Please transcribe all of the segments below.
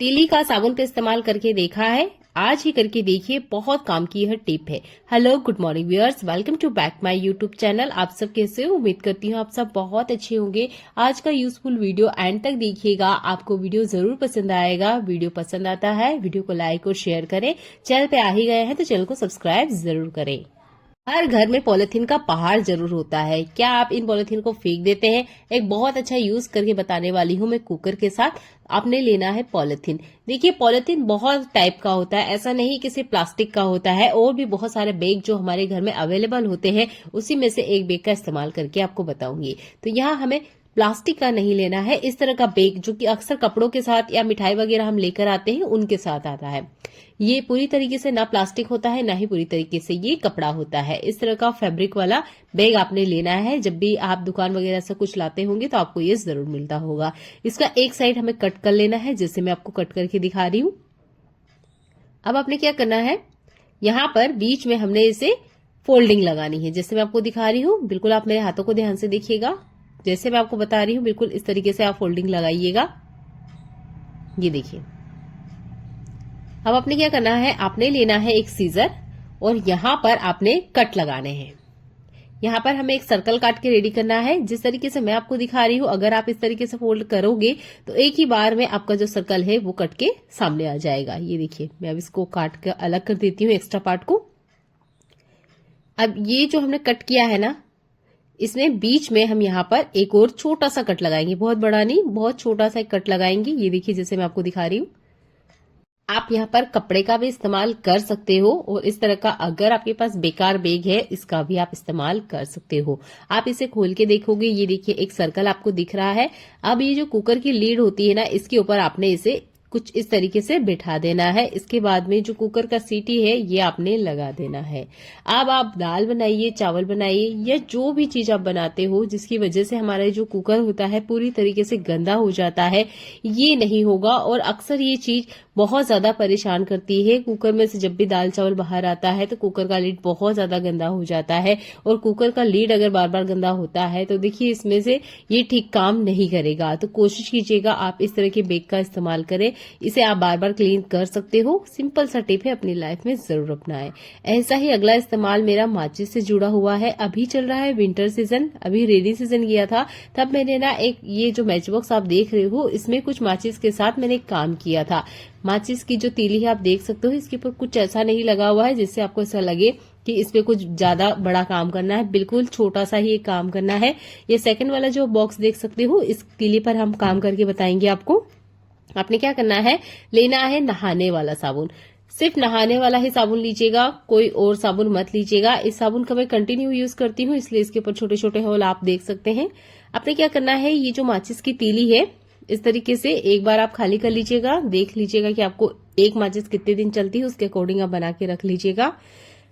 तीली का साबुन का इस्तेमाल करके देखा है? आज ही करके देखिए, बहुत काम की यह टिप है। Hello, good morning viewers, welcome to back my YouTube channel. आप सब कैसे हो? उम्मीद करती हूँ आप सब बहुत अच्छे होंगे। आज का यूजफुल वीडियो एंड तक देखिएगा, आपको वीडियो जरूर पसंद आएगा। वीडियो पसंद आता है वीडियो को लाइक और शेयर करें। चैनल पे आ ही गए हैं तो चैनल को सब्सक्राइब जरूर करें। हर घर में पॉलिथीन का पहाड़ जरूर होता है। क्या आप इन पॉलिथीन को फेंक देते हैं? एक बहुत अच्छा यूज करके बताने वाली हूं मैं कुकर के साथ। आपने लेना है पॉलिथीन। देखिए, पॉलिथीन बहुत टाइप का होता है, ऐसा नहीं कि सिर्फ प्लास्टिक का होता है। और भी बहुत सारे बैग जो हमारे घर में अवेलेबल होते हैं, उसी में से एक बैग का इस्तेमाल करके आपको बताऊंगी। तो यहाँ हमें प्लास्टिक का नहीं लेना है, इस तरह का बैग जो कि अक्सर कपड़ों के साथ या मिठाई वगैरह हम लेकर आते हैं उनके साथ आता है। ये पूरी तरीके से ना प्लास्टिक होता है, ना ही पूरी तरीके से ये कपड़ा होता है। इस तरह का फैब्रिक वाला बैग आपने लेना है। जब भी आप दुकान वगैरह से कुछ लाते होंगे तो आपको ये जरूर मिलता होगा। इसका एक साइड हमें कट कर लेना है, जिससे मैं आपको कट करके दिखा रही हूं। अब आपने क्या करना है, यहां पर बीच में हमने इसे फोल्डिंग लगानी है, जैसे मैं आपको दिखा रही हूँ। बिल्कुल आप मेरे हाथों को ध्यान से देखिएगा, जैसे मैं आपको बता रही हूँ बिल्कुल इस तरीके से आप फोल्डिंग लगाइएगा। ये देखिए, अब आपने क्या करना है, आपने लेना है एक सीजर और यहां पर आपने कट लगाने हैं। यहां पर हमें एक सर्कल काट के रेडी करना है, जिस तरीके से मैं आपको दिखा रही हूं। अगर आप इस तरीके से फोल्ड करोगे तो एक ही बार में आपका जो सर्कल है वो कट के सामने आ जाएगा। ये देखिए, मैं अब इसको काट कर अलग कर देती हूँ, एक्स्ट्रा पार्ट को। अब ये जो हमने कट किया है ना, इसमें बीच में हम यहाँ पर एक और छोटा सा कट लगाएंगे, बहुत बड़ा नहीं, बहुत छोटा सा एक कट लगाएंगे। ये देखिए, जैसे मैं आपको दिखा रही हूँ। आप यहाँ पर कपड़े का भी इस्तेमाल कर सकते हो, और इस तरह का अगर आपके पास बेकार बैग है, इसका भी आप इस्तेमाल कर सकते हो। आप इसे खोल के देखोगे, ये देखिए एक सर्कल आपको दिख रहा है। अब ये जो कुकर की लीड होती है ना, इसके ऊपर आपने इसे कुछ इस तरीके से बिठा देना है। इसके बाद में जो कुकर का सीटी है ये आपने लगा देना है। अब आप दाल बनाइए, चावल बनाइए, या जो भी चीज आप बनाते हो जिसकी वजह से हमारा जो कुकर होता है पूरी तरीके से गंदा हो जाता है, ये नहीं होगा। और अक्सर ये चीज बहुत ज्यादा परेशान करती है। कुकर में से जब भी दाल चावल बाहर आता है तो कुकर का लीड बहुत ज्यादा गंदा हो जाता है, और कुकर का लीड अगर बार बार गंदा होता है तो देखिए इसमें से ये ठीक काम नहीं करेगा। तो कोशिश कीजिएगा आप इस तरह के बैग का इस्तेमाल करें। इसे आप बार बार क्लीन कर सकते हो। सिंपल सा टिप है, अपनी लाइफ में जरूर अपनाएं। ऐसा ही अगला इस्तेमाल मेरा माचिस से जुड़ा हुआ है। अभी चल रहा है विंटर सीजन, अभी रेनी सीजन गया था, तब मैंने ना एक ये जो मैच बॉक्स आप देख रहे हो, इसमें कुछ माचिस के साथ मैंने एक काम किया था। माचिस की जो तीली है आप देख सकते हो, इसके ऊपर कुछ ऐसा नहीं लगा हुआ है जिससे आपको ऐसा लगे कि इस पे कुछ ज्यादा बड़ा काम करना है। बिल्कुल छोटा सा ही एक काम करना है। ये सेकंड वाला जो बॉक्स देख सकते हो, इस तीली पर हम काम करके बताएंगे आपको। आपने क्या करना है, लेना है नहाने वाला साबुन। सिर्फ नहाने वाला ही साबुन लीजिएगा, कोई और साबुन मत लीजिएगा। इस साबुन का मैं कंटिन्यू यूज करती हूँ, इसलिए इसके ऊपर छोटे छोटे होल आप देख सकते हैं। आपने क्या करना है, ये जो माचिस की तीली है, इस तरीके से एक बार आप खाली कर लीजिएगा। देख लीजिएगा कि आपको एक माचिस कितने दिन चलती है, उसके अकॉर्डिंग आप बना के रख लीजिएगा।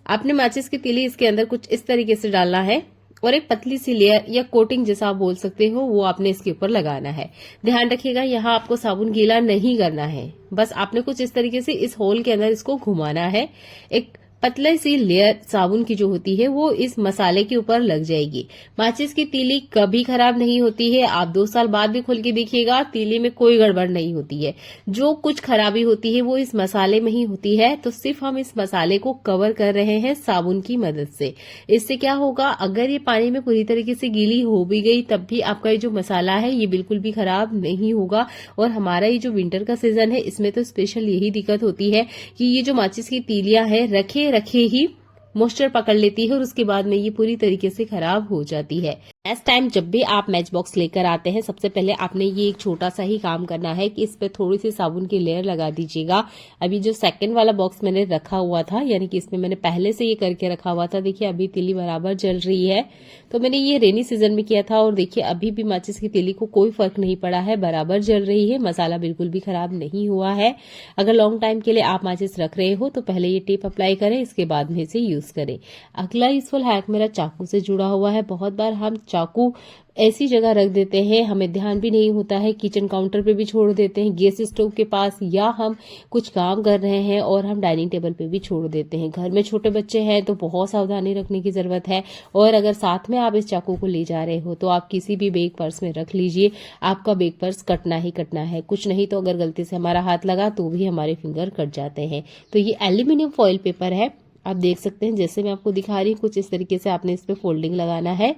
आपने माचिस की तीली इसके अंदर कुछ इस तरीके से डालना है, और एक पतली सी लेयर या कोटिंग जैसा आप बोल सकते हो, वो आपने इसके ऊपर लगाना है। ध्यान रखिएगा, यहाँ आपको साबुन गीला नहीं करना है, बस आपने कुछ इस तरीके से इस होल के अंदर इसको घुमाना है। एक पतली सी लेयर साबुन की जो होती है वो इस मसाले के ऊपर लग जाएगी। माचिस की तीली कभी खराब नहीं होती है, आप 2 साल बाद भी खोल के देखिएगा, तीली में कोई गड़बड़ नहीं होती है। जो कुछ खराबी होती है वो इस मसाले में ही होती है। तो सिर्फ हम इस मसाले को कवर कर रहे हैं साबुन की मदद से। इससे क्या होगा, अगर ये पानी में पूरी तरीके से गीली हो भी गई तब भी आपका ये जो मसाला है ये बिल्कुल भी खराब नहीं होगा। और हमारा ये जो विंटर का सीजन है, इसमें तो स्पेशल यही दिक्कत होती है कि ये जो माचिस की तीलियां है रखे ही मॉइस्चर पकड़ लेती है, और उसके बाद में ये पूरी तरीके से खराब हो जाती है। नेक्स्ट टाइम जब भी आप मैच बॉक्स लेकर आते हैं, सबसे पहले आपने ये एक छोटा सा ही काम करना है कि इस पे थोड़ी सी साबुन की लेयर लगा दीजिएगा। अभी जो सेकंड वाला बॉक्स मैंने रखा हुआ था, यानी कि इसमें मैंने पहले से ये करके रखा हुआ था, देखिए अभी तीली बराबर जल रही है। तो मैंने ये रेनी सीजन में किया था, और देखिए अभी भी माचिस की तीली को कोई फर्क नहीं पड़ा है, बराबर जल रही है, मसाला बिल्कुल भी खराब नहीं हुआ है। अगर लॉन्ग टाइम के लिए आप माचिस रख रहे हो तो पहले ये टिप अप्लाई करें, इसके बाद में इसे यूज करें। अगला यूजफुल हैक मेरा चाकू से जुड़ा हुआ है। बहुत बार हम चाकू ऐसी जगह रख देते हैं, हमें ध्यान भी नहीं होता है, किचन काउंटर पे भी छोड़ देते हैं, गैस स्टोव के पास, या हम कुछ काम कर रहे हैं और हम डाइनिंग टेबल पे भी छोड़ देते हैं। घर में छोटे बच्चे हैं तो बहुत सावधानी रखने की जरूरत है। और अगर साथ में आप इस चाकू को ले जा रहे हो तो आप किसी भी बैग पर्स में रख लीजिए, आपका बैग पर्स कटना ही कटना है। कुछ नहीं तो अगर गलती से हमारा हाथ लगा तो भी हमारे फिंगर कट जाते हैं। तो ये एल्यूमिनियम फॉइल पेपर है, आप देख सकते हैं जैसे मैं आपको दिखा रही हूँ, कुछ इस तरीके से आपने इस पे फोल्डिंग लगाना है।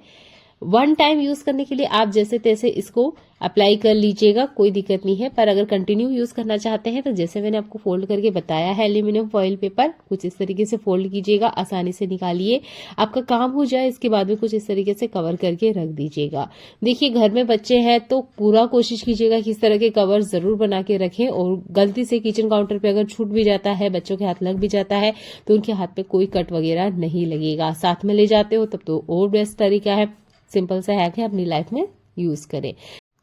वन टाइम यूज करने के लिए आप जैसे तैसे इसको अप्लाई कर लीजिएगा, कोई दिक्कत नहीं है। पर अगर कंटिन्यू यूज करना चाहते हैं तो जैसे मैंने आपको फोल्ड करके बताया है एल्यूमिनियम फॉइल पेपर, कुछ इस तरीके से फोल्ड कीजिएगा, आसानी से निकालिए। आपका काम हो जाए इसके बाद में कुछ इस तरीके से कवर करके रख दीजिएगा। देखिए घर में बच्चे हैं तो पूरा कोशिश कीजिएगा कि इस तरह के कवर जरूर बना के रखें। और गलती से किचन काउंटर पे अगर छूट भी जाता है, बच्चों के हाथ लग भी जाता है, तो उनके हाथ पे कोई कट वगैरह नहीं लगेगा। साथ में ले जाते हो तब तो और बेस्ट तरीका है, सिंपल सा हैक है, अपनी लाइफ में यूज करें।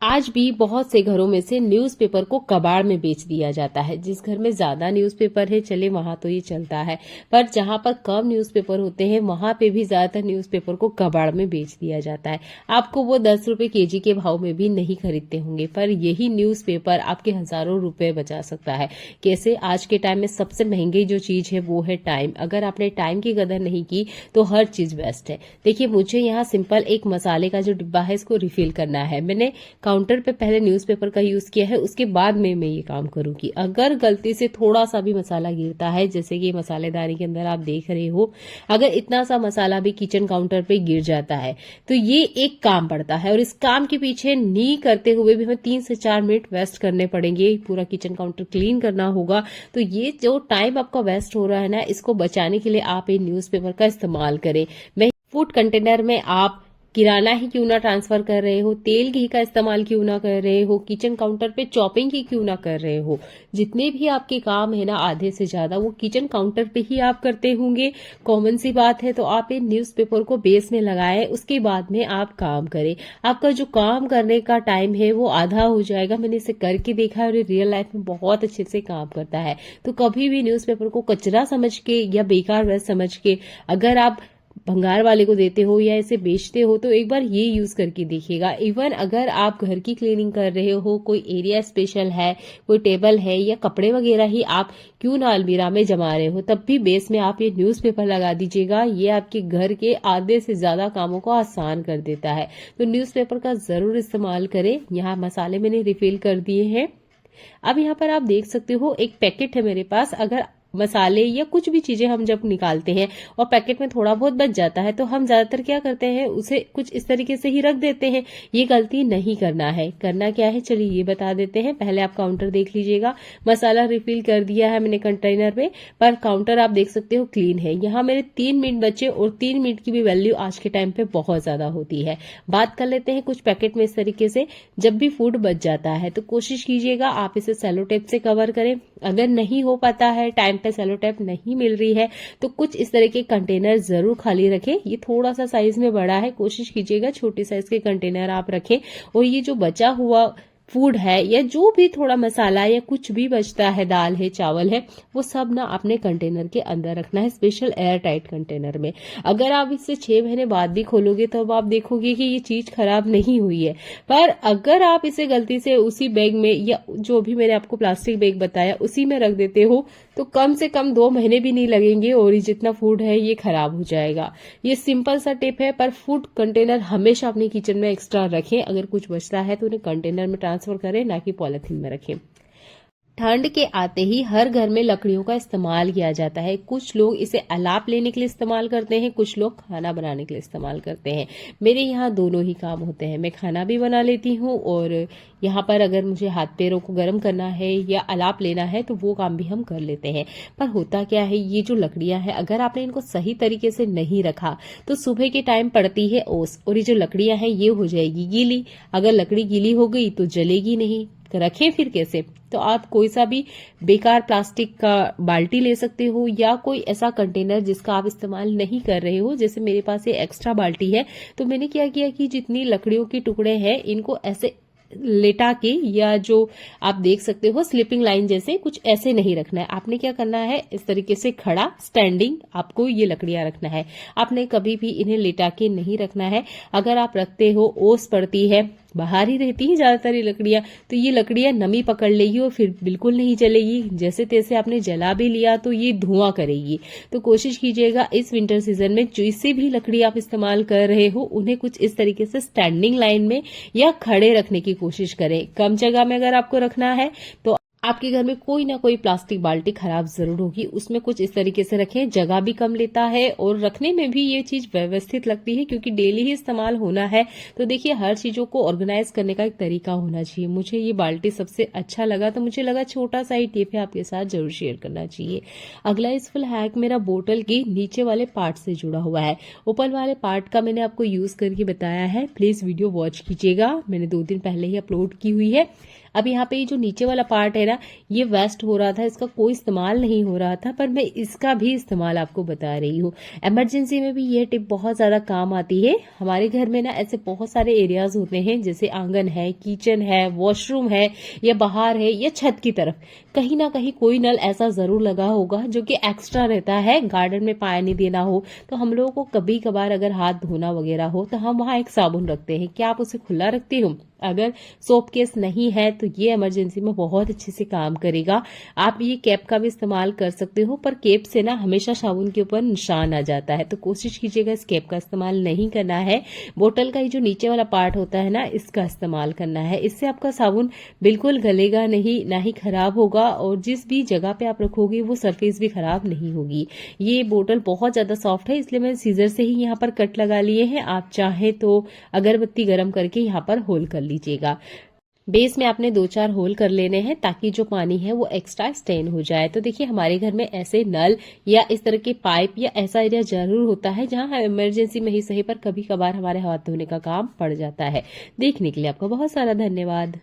आज भी बहुत से घरों में से न्यूज़पेपर को कबाड़ में बेच दिया जाता है। जिस घर में ज्यादा न्यूज़पेपर है चले वहां तो ये चलता है, पर जहां पर कम न्यूज़पेपर होते हैं वहां पे भी ज्यादातर न्यूज़पेपर को कबाड़ में बेच दिया जाता है। आपको वो 10 रुपए केजी के भाव में भी नहीं खरीदते होंगे, पर यही न्यूज़पेपर आपके हजारों रुपए बचा सकता है। कैसे? आज के टाइम में सबसे महंगी जो चीज है वो है टाइम। अगर आपने टाइम की कदर नहीं की तो हर चीज वेस्ट है। देखिए मुझे यहाँ सिंपल एक मसाले का जो डिब्बा है इसको रिफिल करना है। मैंने काउंटर पे पहले न्यूज़पेपर का यूज किया है, उसके बाद में मैं ये काम करूंगी। अगर गलती से थोड़ा सा भी मसाला गिरता है, जैसे कि मसालेदानी के अंदर आप देख रहे हो, अगर इतना सा मसाला भी किचन काउंटर पे गिर जाता है तो ये एक काम पड़ता है। और इस काम के पीछे नहीं करते हुए भी हमें 3 से 4 मिनट वेस्ट करने पड़ेंगे, पूरा किचन काउंटर क्लीन करना होगा। तो ये जो टाइम आपका वेस्ट हो रहा है ना, इसको बचाने के लिए आप ये न्यूज़पेपर का इस्तेमाल करें। मैं फूड कंटेनर में आप किराना ही क्यों ना ट्रांसफर कर रहे हो, तेल घी का इस्तेमाल क्यों ना कर रहे हो, किचन काउंटर पे चॉपिंग ही क्यों ना कर रहे हो, जितने भी आपके काम है ना आधे से ज्यादा वो किचन काउंटर पे ही आप करते होंगे। कॉमन सी बात है। तो आप इन न्यूज़पेपर को बेस में लगाएं, उसके बाद में आप काम करें। आपका जो काम करने का टाइम है वो आधा हो जाएगा। मैंने इसे करके देखा है और रियल लाइफ में बहुत अच्छे से काम करता है। तो कभी भी न्यूज़पेपर को कचरा समझ के या बेकार वेस्ट समझ के अगर आप भंगार वाले को देते हो या इसे बेचते हो तो एक बार ये यूज करके देखिएगा। इवन अगर आप घर की क्लीनिंग कर रहे हो, कोई एरिया स्पेशल है, कोई टेबल है या कपड़े वगैरह ही आप क्यों ना अलमीरा में जमा रहे हो, तब भी बेस में आप ये न्यूज़पेपर लगा दीजिएगा। ये आपके घर के आधे से ज्यादा कामों को आसान कर देता है। तो न्यूज़पेपर का जरूर इस्तेमाल करें। यहाँ मसाले मैंने रिफिल कर दिए हैं। अब यहाँ पर आप देख सकते हो एक पैकेट है मेरे पास। अगर मसाले या कुछ भी चीजें हम जब निकालते हैं और पैकेट में थोड़ा बहुत बच जाता है तो हम ज्यादातर क्या करते हैं, उसे कुछ इस तरीके से ही रख देते हैं। ये गलती नहीं करना है। करना क्या है चलिए ये बता देते हैं। पहले आप काउंटर देख लीजिएगा। मसाला रिफिल कर दिया है मैंने कंटेनर में, पर काउंटर आप देख सकते हो क्लीन है। यहाँ मेरे 3 मिनट बचे और 3 मिनट की भी वैल्यू आज के टाइम पे बहुत ज्यादा होती है। बात कर लेते हैं कुछ पैकेट में इस तरीके से जब भी फूड बच जाता है तो कोशिश कीजिएगा आप इसे सेलो टेप से कवर करें। अगर नहीं हो पाता है, टाइम पे सेलो टेप नहीं मिल रही है, तो कुछ इस तरह के कंटेनर जरूर खाली रखें। ये थोड़ा सा साइज में बड़ा है, कोशिश कीजिएगा छोटे साइज के कंटेनर आप रखें। और ये जो बचा हुआ फूड है या जो भी थोड़ा मसाला या कुछ भी बचता है, दाल है, चावल है, वो सब ना अपने कंटेनर के अंदर रखना है, स्पेशल एयर टाइट कंटेनर में। अगर आप इससे 6 महीने बाद भी खोलोगे तो अब आप देखोगे कि ये चीज खराब नहीं हुई है। पर अगर आप इसे गलती से उसी बैग में या जो भी मैंने आपको प्लास्टिक बैग बताया उसी में रख देते हो तो कम से कम 2 महीने भी नहीं लगेंगे और ये जितना फूड है ये खराब हो जाएगा। ये सिंपल सा टिप है, पर फूड कंटेनर हमेशा अपने किचन में एक्स्ट्रा रखें। अगर कुछ बचता है तो उन्हें कंटेनर में ट्रांसफर करें, ना कि पॉलिथीन में रखें। ठंड के आते ही हर घर में लकड़ियों का इस्तेमाल किया जाता है। कुछ लोग इसे अलाप लेने के लिए इस्तेमाल करते हैं, कुछ लोग खाना बनाने के लिए इस्तेमाल करते हैं। मेरे यहाँ दोनों ही काम होते हैं। मैं खाना भी बना लेती हूँ और यहाँ पर अगर मुझे हाथ पैरों को गर्म करना है या अलाप लेना है तो वो काम भी हम कर लेते हैं। पर होता क्या है, ये जो लकड़ियां हैं अगर आपने इनको सही तरीके से नहीं रखा तो सुबह के टाइम पड़ती है ओस और ये जो लकड़ियां हैं ये हो जाएगी गीली। अगर लकड़ी गीली हो गई तो जलेगी नहीं, रखें फिर कैसे? तो आप कोई सा भी बेकार प्लास्टिक का बाल्टी ले सकते हो या कोई ऐसा कंटेनर जिसका आप इस्तेमाल नहीं कर रहे हो। जैसे मेरे पास ये एक्स्ट्रा बाल्टी है तो मैंने क्या किया कि जितनी लकड़ियों के टुकड़े हैं इनको ऐसे लेटा के या जो आप देख सकते हो स्लीपिंग लाइन जैसे कुछ ऐसे नहीं रखना है। आपने क्या करना है, इस तरीके से खड़ा स्टैंडिंग आपको ये लकड़ियां रखना है। आपने कभी भी इन्हें लेटा के नहीं रखना है। अगर आप रखते हो, ओस पड़ती है, बाहर ही रहती है ज्यादातर ये लकड़ियां, तो ये लकड़ियां नमी पकड़ लेगी और फिर बिल्कुल नहीं जलेगी। जैसे तैसे आपने जला भी लिया तो ये धुआं करेगी। तो कोशिश कीजिएगा इस विंटर सीजन में जिससे भी लकड़ी आप इस्तेमाल कर रहे हो उन्हें कुछ इस तरीके से स्टैंडिंग लाइन में या खड़े रखने की कोशिश करें। कम जगह में अगर आपको रखना है तो आपके घर में कोई ना कोई प्लास्टिक बाल्टी खराब जरूर होगी, उसमें कुछ इस तरीके से रखें। जगह भी कम लेता है और रखने में भी ये चीज व्यवस्थित लगती है क्योंकि डेली ही इस्तेमाल होना है। तो देखिए, हर चीजों को ऑर्गेनाइज करने का एक तरीका होना चाहिए। मुझे ये बाल्टी सबसे अच्छा लगा तो मुझे लगा छोटा सा ही टिप है, आपके साथ जरूर शेयर करना चाहिए। अगला यूजफुल हैक मेरा बोतल के नीचे वाले पार्ट से जुड़ा हुआ है। ऊपर वाले पार्ट का मैंने आपको यूज करके बताया है, प्लीज वीडियो वॉच कीजिएगा। मैंने 2 दिन पहले ही अपलोड की हुई है। अब यहाँ पे ये जो नीचे वाला पार्ट है ना, ये वेस्ट हो रहा था, इसका कोई इस्तेमाल नहीं हो रहा था, पर मैं इसका भी इस्तेमाल आपको बता रही हूँ। इमरजेंसी में भी ये टिप बहुत ज्यादा काम आती है। हमारे घर में ना ऐसे बहुत सारे एरियाज होते हैं, जैसे आंगन है, किचन है, वॉशरूम है, या बाहर है, या छत की तरफ कहीं ना कहीं कोई नल ऐसा जरूर लगा होगा जो कि एक्स्ट्रा रहता है। गार्डन में पानी देना हो तो हम लोगों को कभी कभार अगर हाथ धोना वगैरह हो तो हम वहां एक साबुन रखते हैं। क्या आप उसे खुला रखते हो? अगर सोप केस नहीं है तो ये इमरजेंसी में बहुत अच्छे से काम करेगा। आप ये कैप का भी इस्तेमाल कर सकते हो, पर कैप से ना हमेशा साबुन के ऊपर निशान आ जाता है, तो कोशिश कीजिएगा इस कैप का इस्तेमाल नहीं करना है। बोतल का ये जो नीचे वाला पार्ट होता है ना, इसका इस्तेमाल करना है। इससे आपका साबुन बिल्कुल गलेगा नहीं, ना ही खराब होगा, और जिस भी जगह पे आप रखोगे वो सरफेस भी खराब नहीं होगी। ये बोतल बहुत ज्यादा सॉफ्ट है, इसलिए मैंने सीजर से ही यहाँ पर कट लगा लिए हैं। आप चाहे तो अगरबत्ती गर्म करके यहाँ पर होल कर लीजिएगा। बेस में आपने 2-4 होल कर लेने हैं ताकि जो पानी है वो एक्स्ट्रा स्टेन हो जाए। तो देखिए, हमारे घर में ऐसे नल या इस तरह के पाइप या ऐसा एरिया जरूर होता है जहां इमरजेंसी में ही सही पर कभी कभार हमारे हाथ धोने का काम पड़ जाता है। देखने के लिए आपका बहुत सारा धन्यवाद।